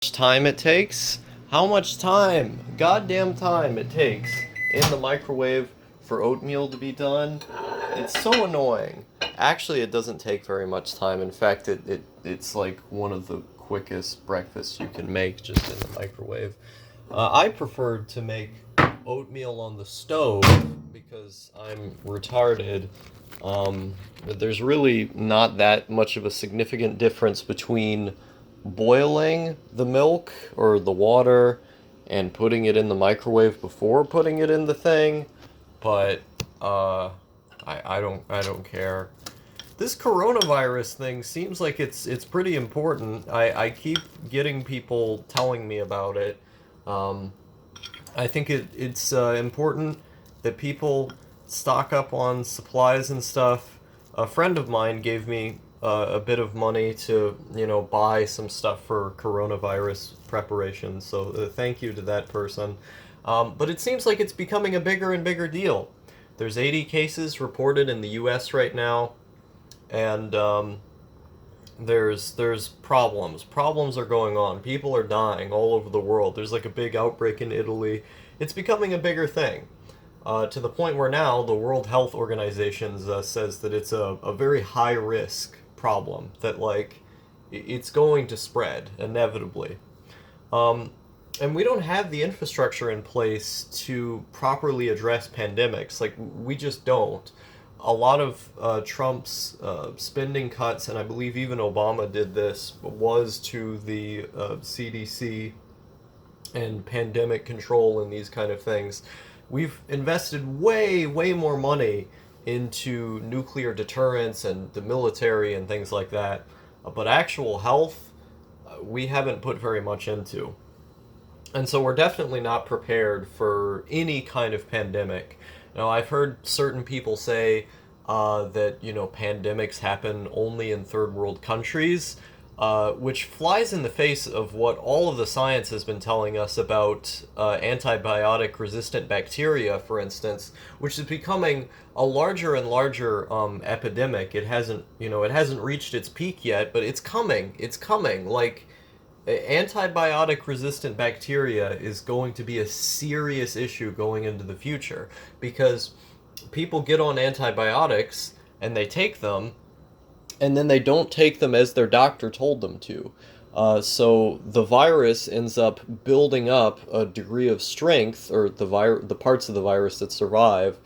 Time it takes? How much time, goddamn time it takes in the microwave for oatmeal to be done? It's so annoying. Actually, it doesn't take very much time. In fact, it's like one of the quickest breakfasts you can make just in the microwave. I prefer to make oatmeal on the stove because I'm retarded. But there's really not that much of a significant difference between boiling the milk or the water and putting it in the microwave before putting it in the thing, but I don't care. This coronavirus thing seems like it's pretty important. I keep getting people telling me about it. Um, I think it's important that people stock up on supplies and stuff. A friend of mine gave me a bit of money to, buy some stuff for coronavirus preparation. So thank you to that person. But it seems like it's becoming a bigger and bigger deal. There's 80 cases reported in the U.S. right now, and there's problems. Problems are going on. People are dying all over the world. There's like a big outbreak in Italy. It's becoming a bigger thing. To the point where now the World Health Organization says that it's a very high risk problem, that like it's going to spread inevitably. Um, and we don't have the infrastructure in place to properly address pandemics. Like, we just don't. A lot of Trump's spending cuts, and I believe even Obama did this, was to the CDC and pandemic control and these kind of things. We've invested way, way more money into nuclear deterrence and the military and things like that. But actual health, we haven't put very much into. And so we're definitely not prepared for any kind of pandemic. Now, I've heard certain people say that, pandemics happen only in third world countries, which flies in the face of what all of the science has been telling us about antibiotic resistant bacteria, for instance, which is becoming a larger and larger epidemic. It hasn't reached its peak yet, but it's coming. It's coming. Like, antibiotic resistant bacteria is going to be a serious issue going into the future, because people get on antibiotics and they take them, and then they don't take them as their doctor told them to. So the virus ends up building up a degree of strength, or the parts of the virus that survive,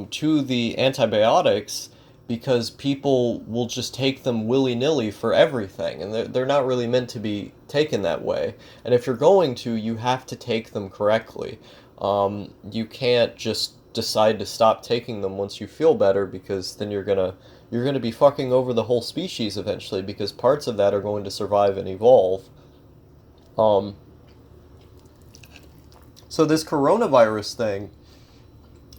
to the antibiotics, because people will just take them willy nilly for everything, and they're not really meant to be taken that way. And if you're going to, you have to take them correctly. You can't just decide to stop taking them once you feel better, because then you're gonna be fucking over the whole species eventually, because parts of that are going to survive and evolve. Um, so this coronavirus thing,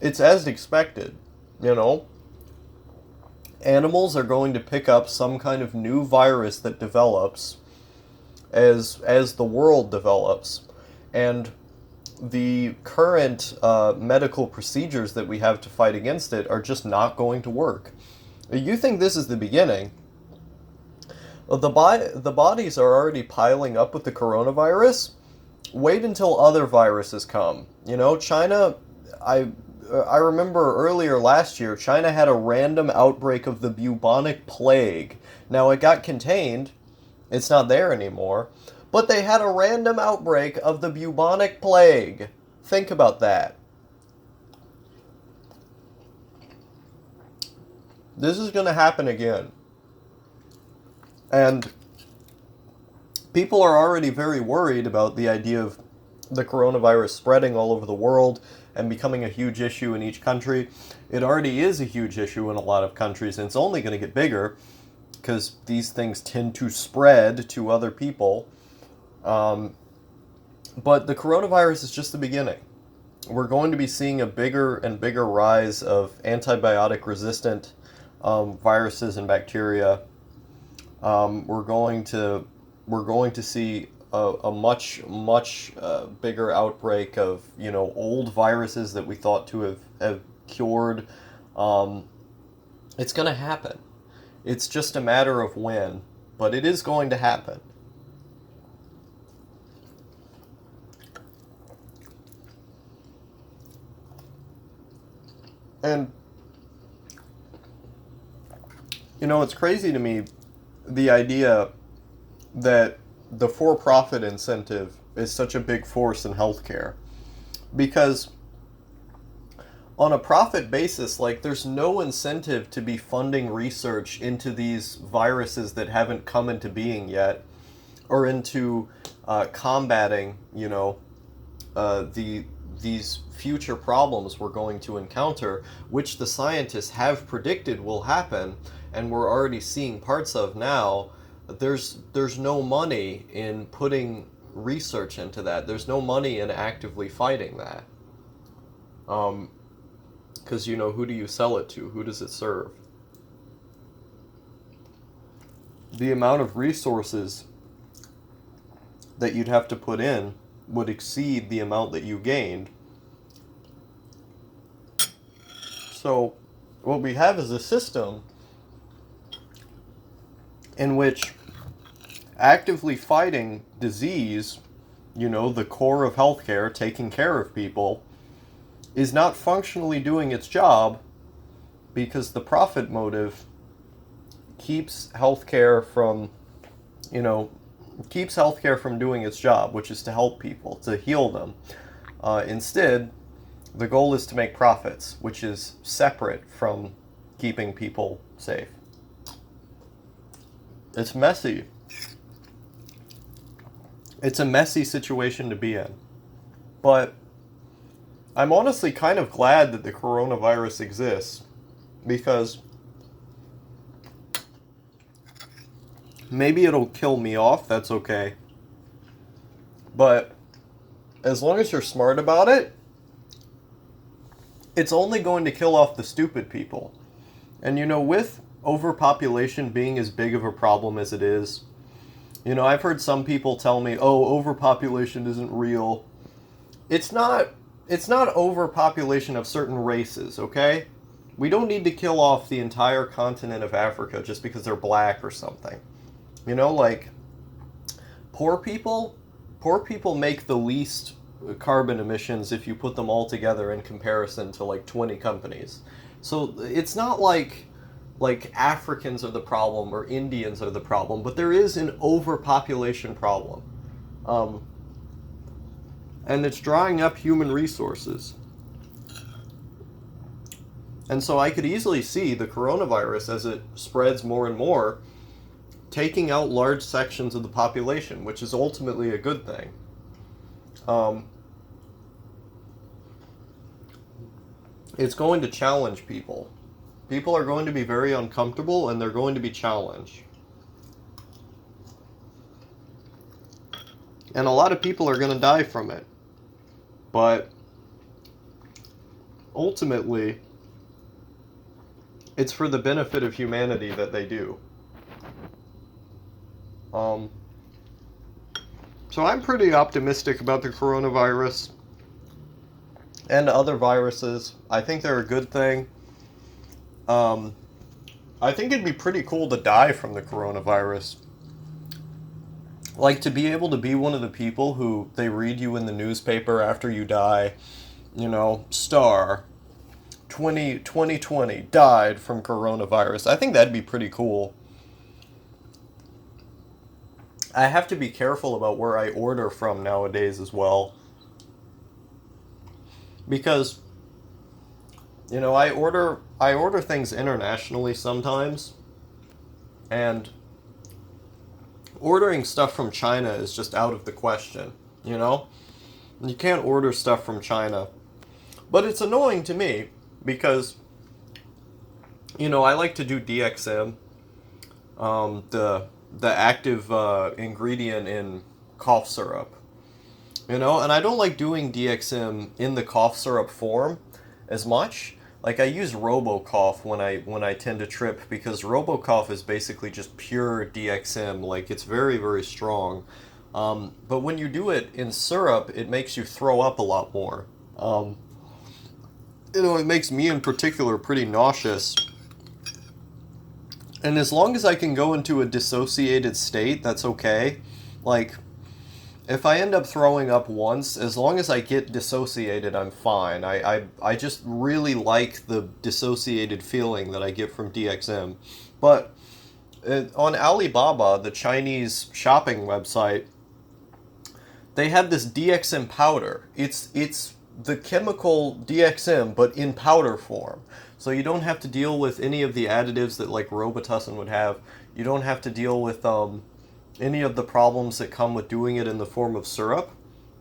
it's as expected, you know. Animals are going to pick up some kind of new virus that develops as the world develops, and the current medical procedures that we have to fight against it are just not going to work. You think this is the beginning? The bodies are already piling up with the coronavirus. Wait until other viruses come. China. I I remember earlier last year, China had a random outbreak of the bubonic plague. Now it got contained. It's not there anymore. But they had a random outbreak of the bubonic plague. Think about that. This is going to happen again. And people are already very worried about the idea of the coronavirus spreading all over the world and becoming a huge issue in each country. It already is a huge issue in a lot of countries, and it's only going to get bigger because these things tend to spread to other people. Um, but the coronavirus is just the beginning. We're going to be seeing a bigger and bigger rise of antibiotic resistant viruses and bacteria. We're going to see a much bigger outbreak of old viruses that we thought to have cured. Um, it's going to happen. It's just a matter of when, but it is going to happen. And, it's crazy to me, the idea that the for-profit incentive is such a big force in healthcare. Because on a profit basis, like, there's no incentive to be funding research into these viruses that haven't come into being yet, or into combating, these future problems we're going to encounter, which the scientists have predicted will happen, and we're already seeing parts of now. There's no money in putting research into that. There's no money in actively fighting that. Because, who do you sell it to? Who does it serve? The amount of resources that you'd have to put in would exceed the amount that you gained. So, what we have is a system in which actively fighting disease, the core of healthcare, taking care of people, is not functionally doing its job because the profit motive keeps healthcare from, doing its job, which is to help people, to heal them. Instead, the goal is to make profits, which is separate from keeping people safe. It's messy. It's a messy situation to be in. But I'm honestly kind of glad that the coronavirus exists, because maybe it'll kill me off, that's okay. But as long as you're smart about it, it's only going to kill off the stupid people. And with overpopulation being as big of a problem as it is, I've heard some people tell me, oh, overpopulation isn't real. It's not overpopulation of certain races, okay? We don't need to kill off the entire continent of Africa just because they're black or something. Like, poor people make the least carbon emissions if you put them all together in comparison to like 20 companies. So it's not like Africans are the problem or Indians are the problem, but there is an overpopulation problem. And it's drying up human resources. And so I could easily see the coronavirus, as it spreads more and more, taking out large sections of the population, which is ultimately a good thing. It's going to challenge people. People are going to be very uncomfortable, and they're going to be challenged. And a lot of people are going to die from it. But ultimately, it's for the benefit of humanity that they do. So I'm pretty optimistic about the coronavirus and other viruses. I think they're a good thing. I think it'd be pretty cool to die from the coronavirus. Like, to be able to be one of the people who they read you in the newspaper after you die, star 2020 died from coronavirus. I think that'd be pretty cool. I have to be careful about where I order from nowadays as well. Because, I order things internationally sometimes, and ordering stuff from China is just out of the question, You can't order stuff from China. But it's annoying to me because, I like to do DXM, the active ingredient in cough syrup. And I don't like doing DXM in the cough syrup form as much. Like, I use RoboCough when I tend to trip, because RoboCough is basically just pure DXM. Like, it's very, very strong. But when you do it in syrup, it makes you throw up a lot more. It makes me in particular pretty nauseous. And as long as I can go into a dissociated state, that's okay. Like, If I end up throwing up once, as long as I get dissociated, I'm fine. I just really like the dissociated feeling that I get from DXM. But on Alibaba, the Chinese shopping website, they have this DXM powder. It's the chemical DXM, but in powder form. So you don't have to deal with any of the additives that like Robitussin would have. You don't have to deal with any of the problems that come with doing it in the form of syrup.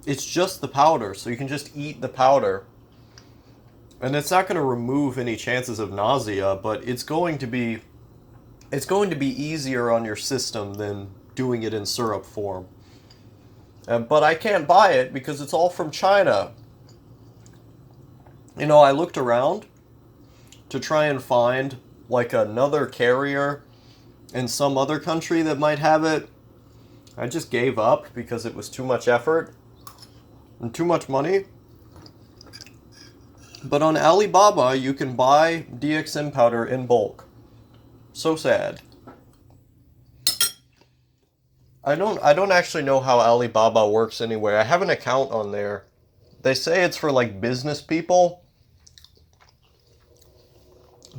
It's just the powder, so you can just eat the powder. And it's not going to remove any chances of nausea, but it's going to be easier on your system than doing it in syrup form. But I can't buy it because it's all from China. You know, I looked around to try and find like another carrier in some other country that might have it. I just gave up because it was too much effort and too much money. But on Alibaba, you can buy DXM powder in bulk. So sad. I don't actually know how Alibaba works anyway. I have an account on there. They say it's for like business people,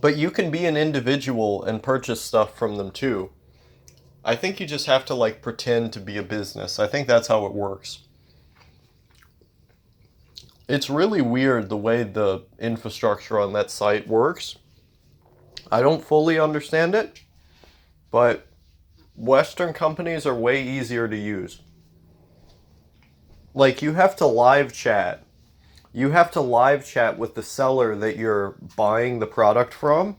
but you can be an individual and purchase stuff from them too. I think you just have to like pretend to be a business. I think that's how it works. It's really weird the way the infrastructure on that site works. I don't fully understand it, but Western companies are way easier to use. Like, you have to live chat. You have to live chat with the seller that you're buying the product from.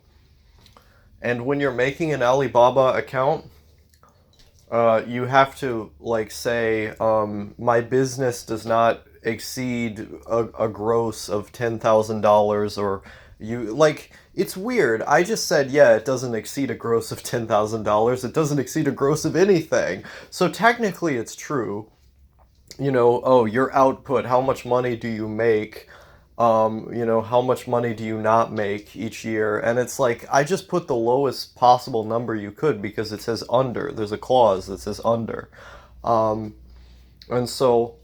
And when you're making an Alibaba account, you have to, like, say, my business does not exceed a gross of $10,000, or you, like, it's weird. I just said, yeah, it doesn't exceed a gross of $10,000. It doesn't exceed a gross of anything. So technically it's true. You know, oh, your output, how much money do you make? You know, how much money do you not make each year? And it's like, I just put the lowest possible number you could because it says under. There's a clause that says under. And so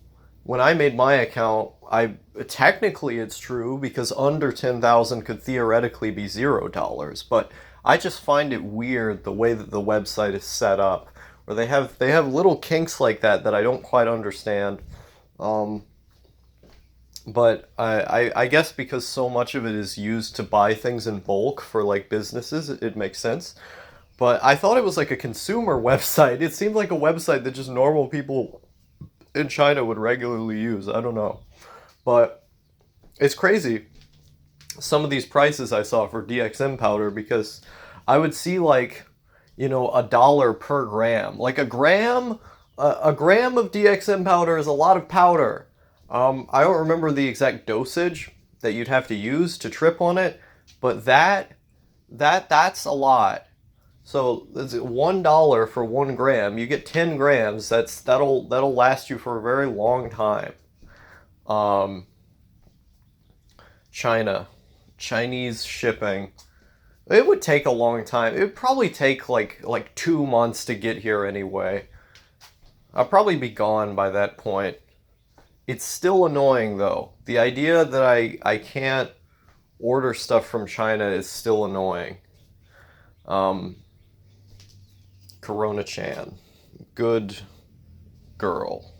when I made my account, I technically it's true because under 10,000 could theoretically be $0, but I just find it weird the way that the website is set up, where they have little kinks like that I don't quite understand. But I guess because so much of it is used to buy things in bulk for like businesses, it makes sense. But I thought it was like a consumer website. It seemed like a website that just normal people in China would regularly use. I don't know. But it's crazy, some of these prices I saw for DXM powder, because I would see like, you know, $1 per gram. Like a gram of DXM powder is a lot of powder. I don't remember the exact dosage that you'd have to use to trip on it, but that's a lot. So it's $1 for 1 gram. You get 10 grams. That'll last you for a very long time. Chinese shipping. It would take a long time. It would probably take like 2 months to get here anyway. I'll probably be gone by that point. It's still annoying though. The idea that I can't order stuff from China is still annoying. Corona Chan. Good girl.